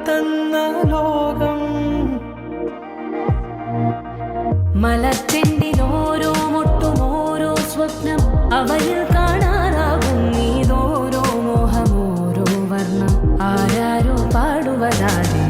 തന്ന ലോകം. മലത്തിൻ്റെ ഓരോ മുട്ടും ഓരോ സ്വപ്നം അവയിൽ കാണാനാകും നീതോരോ മോഹം ഓരോ വർണ്ണം ആരാരോ പാടുവതാതെ